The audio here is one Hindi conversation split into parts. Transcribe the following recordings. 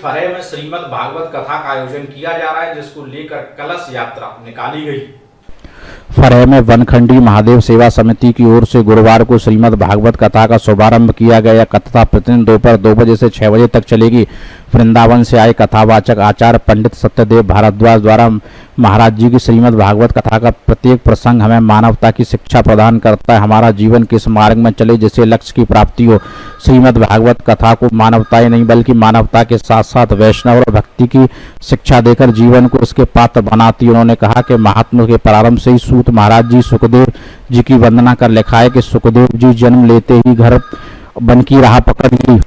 फरह में श्रीमद् भागवत कथा का आयोजन किया जा रहा है, जिसको लेकर कलश यात्रा निकाली गई। फरह में वनखंडी महादेव सेवा समिति की ओर से गुरुवार को श्रीमद् भागवत कथा का शुभारंभ किया गया। कथा प्रतिदिन दोपहर 2 बजे से 6 बजे तक चलेगी। वृंदावन से आए कथावाचक आचार्य पंडित सत्यदेव भारद्वाज द्वारा महाराज जी की श्रीमद् भागवत कथा का प्रत्येक प्रसंग हमें मानवता की शिक्षा प्रदान करता है। हमारा जीवन किस मार्ग में चले जिससे लक्ष्य की प्राप्ति हो। श्रीमद् भागवत कथा को मानवता ही नहीं बल्कि मानवता के साथ साथ वैष्णव और भक्ति की शिक्षा देकर जीवन को इसके पात्र बनाती। उन्होंने कहा कि महात्मा के प्रारंभ से ही सूत महाराज जी सुखदेव जी की वंदना कर लिखा है कि सुखदेव जी जन्म लेते ही घर वन की राह पकड़ ली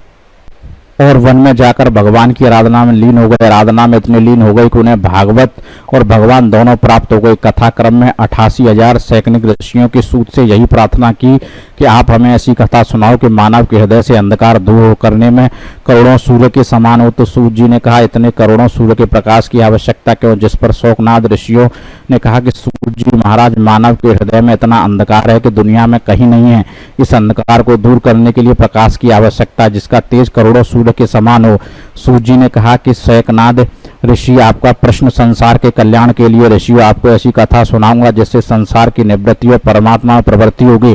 और वन में जाकर भगवान की आराधना में लीन हो गए। आराधना में इतने लीन हो गए कि उन्हें भागवत और भगवान दोनों प्राप्त हो गए। कथा क्रम में 88,000 सैकड़ों ऋषियों के सूत से यही प्रार्थना की कि आप हमें ऐसी कथा सुनाओ कि मानव के हृदय से अंधकार दूर करने में करोड़ों सूर्य के समान हो। तो सूत जी ने कहा, इतने करोड़ों सूर्य के प्रकाश की आवश्यकता क्यों? जिस पर शोकनाथ ऋषियों ने कहा कि सूत जी महाराज, मानव के हृदय में इतना अंधकार है कि दुनिया में कहीं नहीं है। इस अंधकार को दूर करने के लिए प्रकाश की आवश्यकता है जिसका तेज करोड़ों सूर्य के समान हो। सूत जी ने कहा कि शोकनाथ ऋषि, आपका प्रश्न संसार के कल्याण के लिए। ऋषियों, आपको ऐसी कथा सुनाऊंगा जिससे संसार की निवृत्ति और परमात्मा में प्रवृत्ति होगी।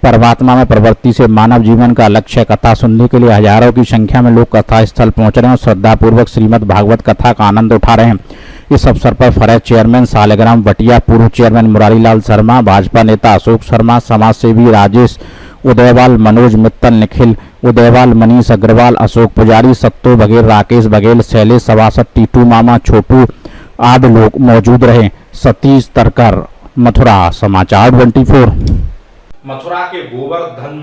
परमात्मा में प्रवृत्ति से मानव जीवन का लक्ष्य है। कथा सुनने के लिए हजारों की संख्या में लोग कथा स्थल पहुंच रहे हैं और श्रद्धापूर्वक श्रीमद् भागवत कथा का आनंद उठा रहे हैं। इस अवसर पर फरह चेयरमैन सालिग्राम भटिया, पूर्व चेयरमैन मुरारीलाल शर्मा, भाजपा नेता अशोक शर्मा, समाजसेवी राजेश उदयवाल, मनोज मित्तल, निखिल उदयवाल, मनीष अग्रवाल, अशोक पुजारी, सत्तो बघेल, राकेश बघेल, शैलेश सभासद, टीटू मामा, छोटू आदि लोग मौजूद रहे। सतीश तरकर, मथुरा, समाचार 24। मथुरा के गोवर्धन